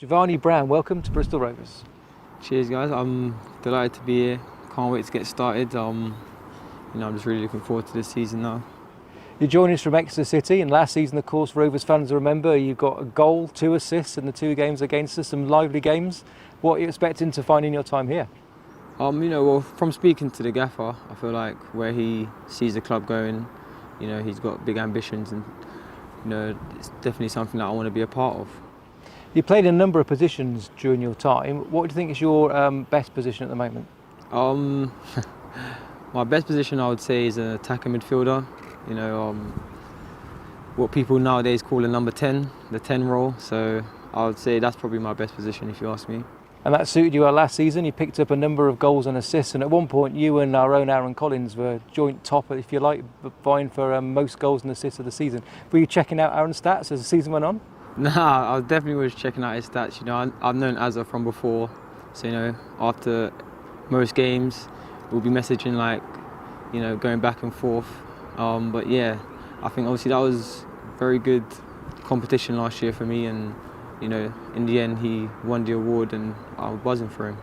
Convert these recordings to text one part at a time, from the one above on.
Giovanni Brown, welcome to Bristol Rovers. Cheers, guys. I'm delighted to be here. Can't wait to get started. I'm just really looking forward to this season now. You're joining us from Exeter City, and last season, of course, Rovers fans remember you got a goal, 2 assists in the 2 games against us, some lively games. What are you expecting to find in your time here? From speaking to the gaffer, I feel like where he sees the club going, he's got big ambitions, and it's definitely something that I want to be a part of. You played in a number of positions during your time. What do you think is your best position at the moment? My best position, I would say, is an attacker midfielder. What people nowadays call a number 10, the 10 role. So I would say that's probably my best position, if you ask me. And that suited you last season. You picked up a number of goals and assists, and at one point you and our own Aaron Collins were joint top, if you like, vying for most goals and assists of the season. Were you checking out Aaron's stats as the season went on? Nah, I definitely was checking out his stats. I've known Azza from before, so after most games we'll be messaging, going back and forth. But yeah, I think obviously that was very good competition last year for me, and in the end he won the award, and I was buzzing for him.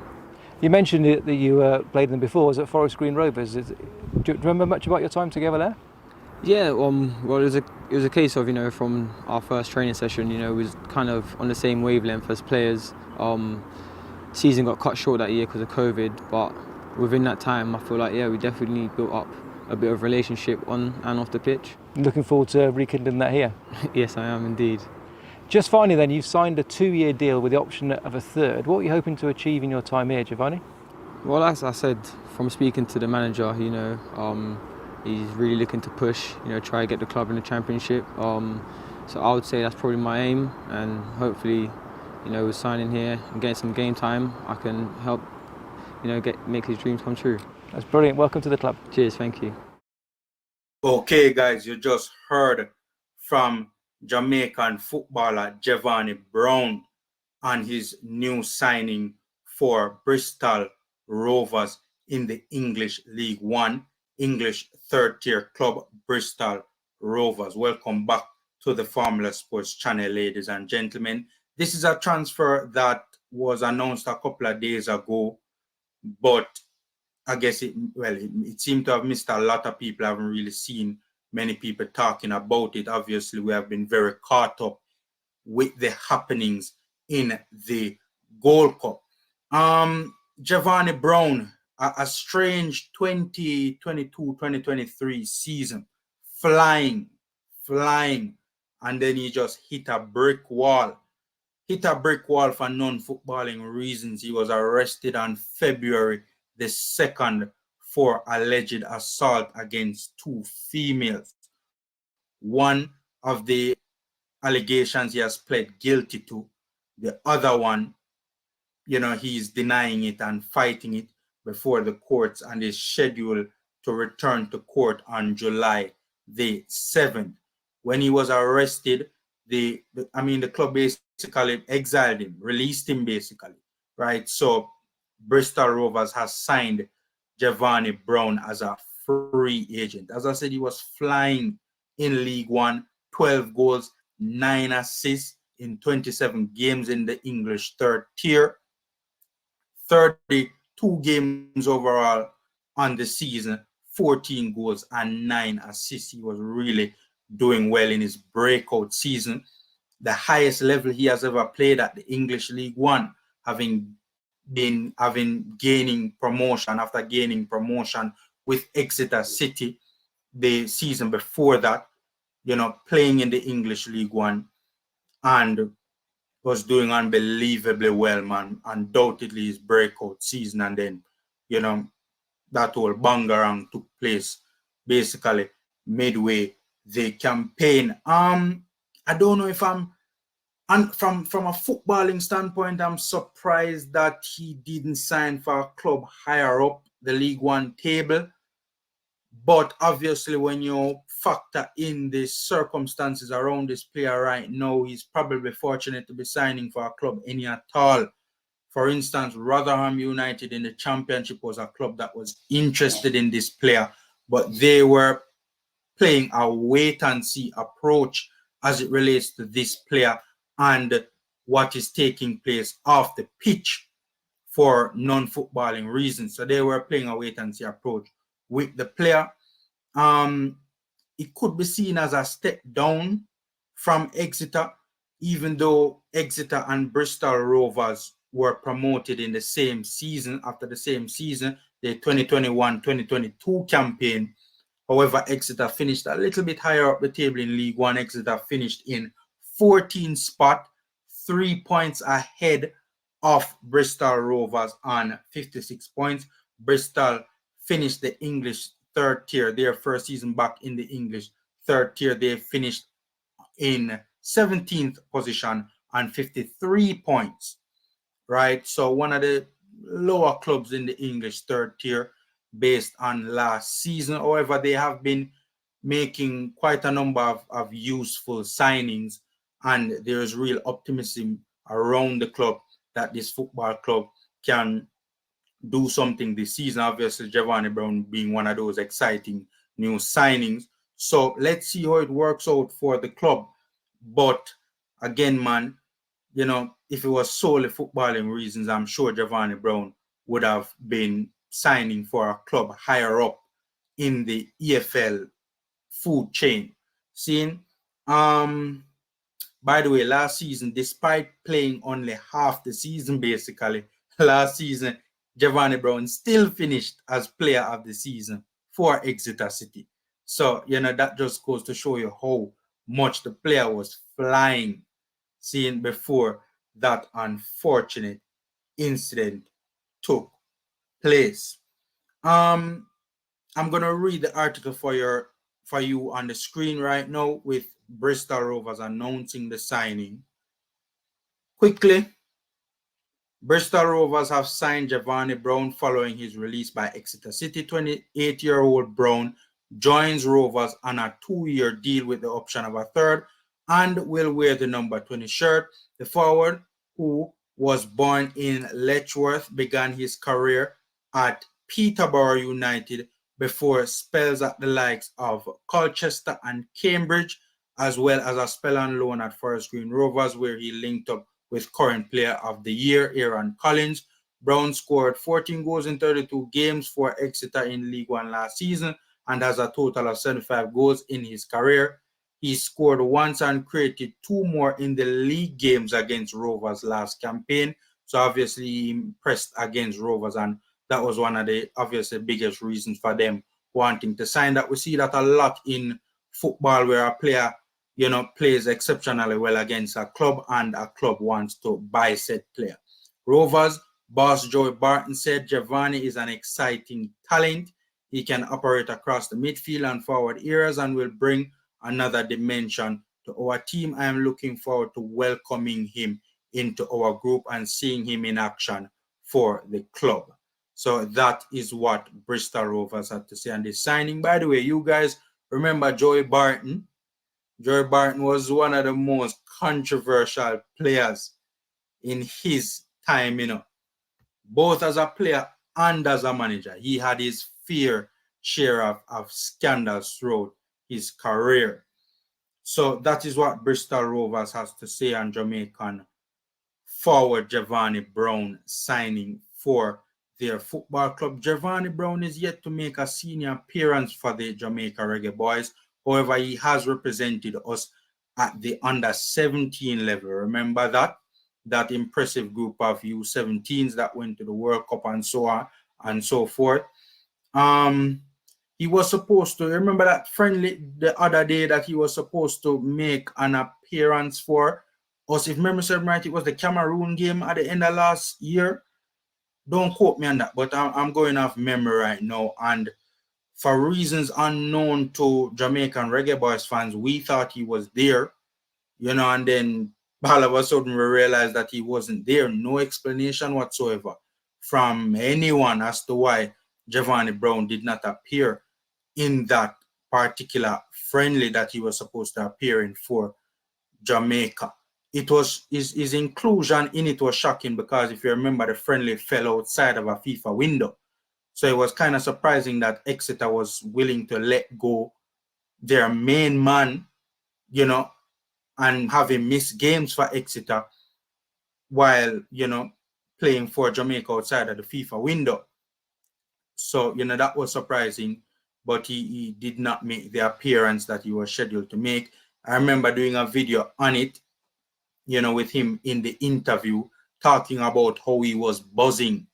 You mentioned that you played them before. Was it Forest Green Rovers? Do you remember much about your time together there? Yeah, well, it was a case of from our first training session, we was kind of on the same wavelength as players. Season got cut short that year because of COVID, but within that time, I feel like we definitely built up a bit of relationship on and off the pitch. Looking forward to rekindling that here. Yes, I am indeed. Just finally, then, you've signed a 2-year deal with the option of a third. What are you hoping to achieve in your time here, Giovanni? Well, as I said, from speaking to the manager, he's really looking to push, try to get the club in the championship. So I would say that's probably my aim, and hopefully, with signing here and getting some game time, I can help, make his dreams come true. That's brilliant. Welcome to the club. Cheers, thank you. Okay, guys, you just heard from Jamaican footballer Giovanni Brown on his new signing for Bristol Rovers in the English League One. English third-tier club, Bristol Rovers. Welcome back to the Formula Sports channel, ladies and gentlemen. This is a transfer that was announced a couple of days ago, but I guess it seemed to have missed a lot of people. I haven't really seen many people talking about it. Obviously, we have been very caught up with the happenings in the Gold Cup. Giovanni Brown, a strange 2022-2023 season, flying, and then he just hit a brick wall for non-footballing reasons. He was arrested on February the 2nd for alleged assault against 2 females. One of the allegations he has pled guilty to. The other one, he's denying it and fighting it before the courts, and is scheduled to return to court on July the 7th. When he was arrested, the club basically exiled him, released him basically, right? So Bristol Rovers has signed Giovanni Brown as a free agent. As I said, he was flying in League One, 12 goals, 9 assists in 27 games in the English third tier, 32 games overall on the season, 14 goals and 9 assists. He was really doing well in his breakout season, the highest level he has ever played at the English League One, gaining promotion after gaining promotion with Exeter City the season before that, playing in the English League One, and was doing unbelievably well, man. Undoubtedly his breakout season, and then, that whole bangarang took place basically midway the campaign. I don't know if and from a footballing standpoint, I'm surprised that he didn't sign for a club higher up the League One table. But obviously, when you factor in the circumstances around this player right now, he's probably fortunate to be signing for a club any at all. For instance, Rotherham United in the Championship was a club that was interested in this player, but they were playing a wait-and-see approach as it relates to this player. And what is taking place off the pitch for non-footballing reasons. So they were playing a wait-and-see approach with the player. It could be seen as a step down from Exeter, even though Exeter and Bristol Rovers were promoted in the same season, after the same season, the 2021-2022 campaign. However, Exeter finished a little bit higher up the table in League One. Exeter finished in 14th spot, 3 points ahead of Bristol Rovers on 56 points. Bristol finished the English third tier, their first season back in the English third tier. They finished in 17th position on 53 points, right? So one of the lower clubs in the English third tier based on last season. However, they have been making quite a number of useful signings, and there is real optimism around the club that this football club can do something this season. Obviously, Giovanni Brown being one of those exciting new signings. So let's see how it works out for the club. But again, man, you know, if it was solely footballing reasons, I'm sure Giovanni Brown would have been signing for a club higher up in the EFL food chain. Seeing, by the way, last season, despite playing only half the season, basically, last season, Giovanni Brown still finished as player of the season for Exeter City. So, you know, that just goes to show you how much the player was flying, seeing before that unfortunate incident took place. I'm gonna read the article for you on the screen right now, with Bristol Rovers announcing the signing. Quickly, Bristol Rovers have signed Giovanni Brown following his release by Exeter City. 28-year-old Brown joins Rovers on a 2-year deal with the option of a third and will wear the number 20 shirt. The forward, who was born in Letchworth, began his career at Peterborough United before spells at the likes of Colchester and Cambridge, as well as a spell on loan at Forest Green Rovers, where he linked up with current player of the year, Aaron Collins. Brown scored 14 goals in 32 games for Exeter in League One last season and has a total of 75 goals in his career. He scored once and created 2 more in the league games against Rovers last campaign. So obviously he impressed against Rovers, and that was one of the obviously biggest reasons for them wanting to sign that. We see that a lot in football, where a player, you know, plays exceptionally well against a club and a club wants to buy said player. Rovers boss Joey Barton said Jevani is an exciting talent. He can operate across the midfield and forward areas and will bring another dimension to our team. I am looking forward to welcoming him into our group and seeing him in action for the club. So that is what Bristol Rovers had to say on this signing. By the way, you guys remember Joey Barton? Joey Barton was one of the most controversial players in his time, you know, both as a player and as a manager. He had his fair share of scandals throughout his career. So that is what Bristol Rovers has to say on Jamaican forward Giovanni Brown signing for their football club. Giovanni Brown is yet to make a senior appearance for the Jamaica Reggae Boyz. However, he has represented us at the under-17 level. Remember that impressive group of U17s that went to the World Cup and so on and so forth. He was supposed to, remember that friendly the other day that he was supposed to make an appearance for us. If memory serves me right, it was the Cameroon game at the end of last year. Don't quote me on that, but I'm going off memory right now. And for reasons unknown to Jamaican Reggae Boyz fans, we thought he was there, you know, and then all of a sudden we realized that he wasn't there. No explanation whatsoever from anyone as to why Giovanni Brown did not appear in that particular friendly that he was supposed to appear in for Jamaica. It was his inclusion in it was shocking, because if you remember, the friendly fell outside of a FIFA window. So it was kind of surprising that Exeter was willing to let go their main man, you know, and have him miss games for Exeter while, playing for Jamaica outside of the FIFA window. So, that was surprising, but he did not make the appearance that he was scheduled to make. I remember doing a video on it, with him in the interview, talking about how he was buzzing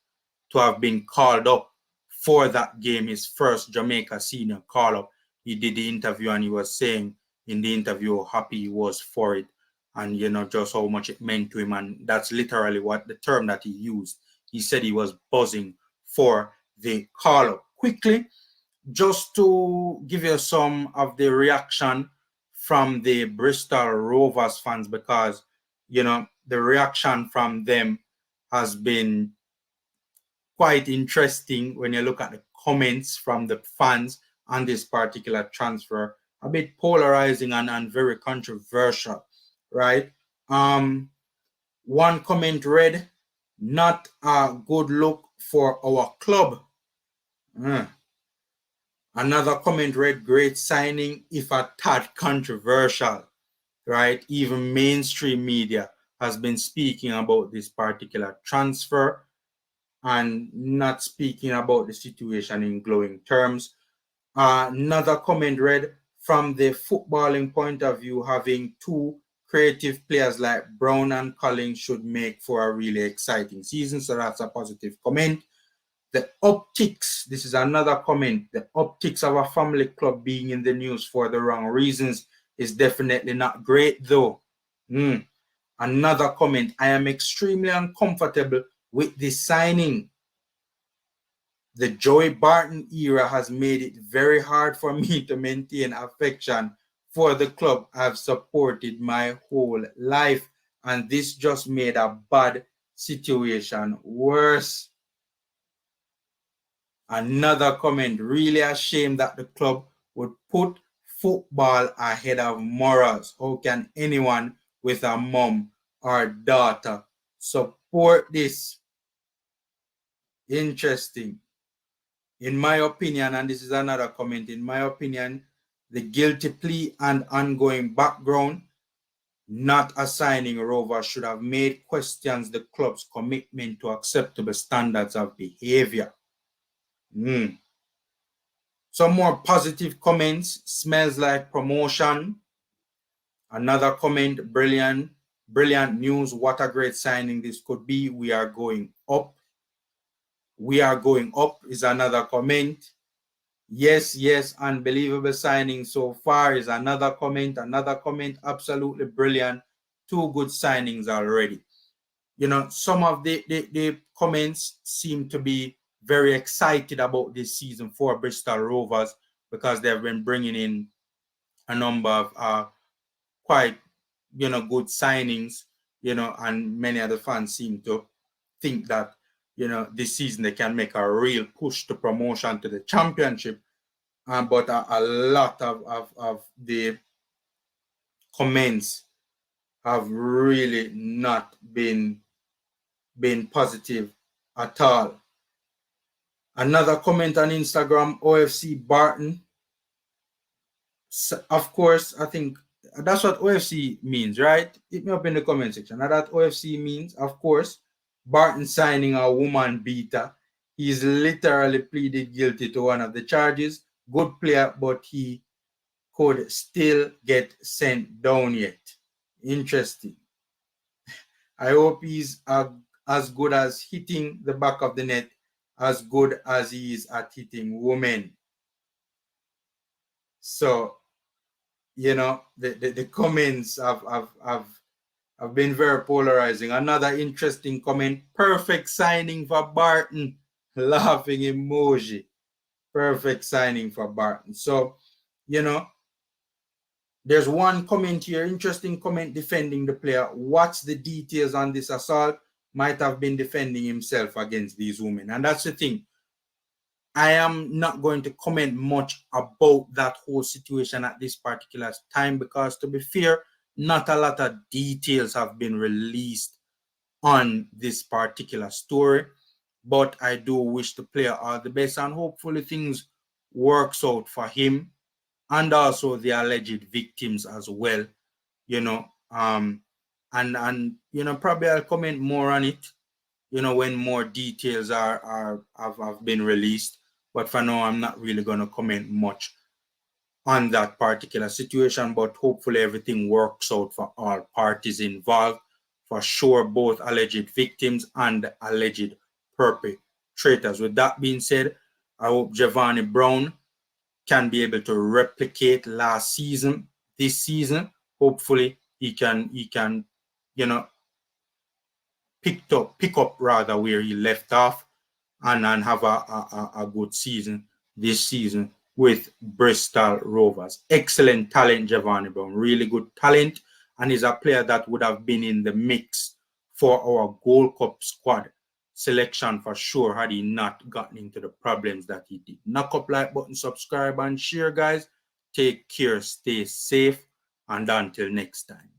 to have been called up for that game, his first Jamaica senior call-up. He did the interview and he was saying in the interview how happy he was for it and, just how much it meant to him. And that's literally what the term that he used. He said he was buzzing for the call-up. Quickly, just to give you some of the reaction from the Bristol Rovers fans, because, the reaction from them has been quite interesting when you look at the comments from the fans on this particular transfer. A bit polarizing and very controversial, right? One comment read, "Not a good look for our club." Another comment read, "Great signing, if a tad controversial," right? Even mainstream media has been speaking about this particular transfer and not speaking about the situation in glowing terms. Another comment read, "From the footballing point of view, having two creative players like Brown and Collins should make for a really exciting season." So that's a positive comment. The optics, this is another comment, "The optics of a family club being in the news for the wrong reasons is definitely not great though." Another comment, "I am extremely uncomfortable with this signing. The Joey Barton era has made it very hard for me to maintain affection for the club I've supported my whole life, and this just made a bad situation worse." Another comment, "Really ashamed that the club would put football ahead of morals. How can anyone with a mom or daughter support this?" Interesting. In my opinion, and this is another comment, in my opinion, the guilty plea and ongoing background not assigning Rover should have made questions the club's commitment to acceptable standards of behavior. Some more positive comments, "Smells like promotion." Another comment, brilliant news. What a great signing this could be. We are going up. We are going up is another comment. Yes, unbelievable signing so far is another comment. Another comment, absolutely brilliant. Two good signings already. Some of the comments seem to be very excited about this season for Bristol Rovers because they've been bringing in a number of quite, good signings, and many of the fans seem to think that, this season they can make a real push to promotion to the championship. But a lot of the comments have really not been positive at all. Another comment on Instagram, OFC Barton. Of course, I think that's what OFC means, right? Hit me up in the comment section. Now that OFC means, of course, Barton signing a woman beater. He's literally pleaded guilty to one of the charges. Good player, but he could still get sent down yet. Interesting. I hope he's as good as hitting the back of the net, as good as he is at hitting women. So, the comments have been very polarizing. Another interesting comment, "Perfect signing for Barton." Laughing emoji. Perfect signing for Barton. So, there's one comment here, interesting comment, defending the player. What's the details on this assault? Might have been defending himself against these women. And that's the thing. I am not going to comment much about that whole situation at this particular time because, to be fair, not a lot of details have been released on this particular story. But I do wish the player all the best, and hopefully things works out for him and also the alleged victims as well. and probably I'll comment more on it, when more details have been released. But for now, I'm not really going to comment much on that particular situation, but hopefully everything works out for all parties involved. For sure, both alleged victims and alleged perpetrators. With that being said, I hope Giovanni Brown can be able to replicate last season, this season. Hopefully he can, pick up rather where he left off and have a good season this season with Bristol Rovers. Excellent talent, Giovanni Brown. Really good talent. And is a player that would have been in the mix for our Gold Cup squad selection for sure had he not gotten into the problems that he did. Knock up like button, subscribe and share, guys. Take care, stay safe, and until next time.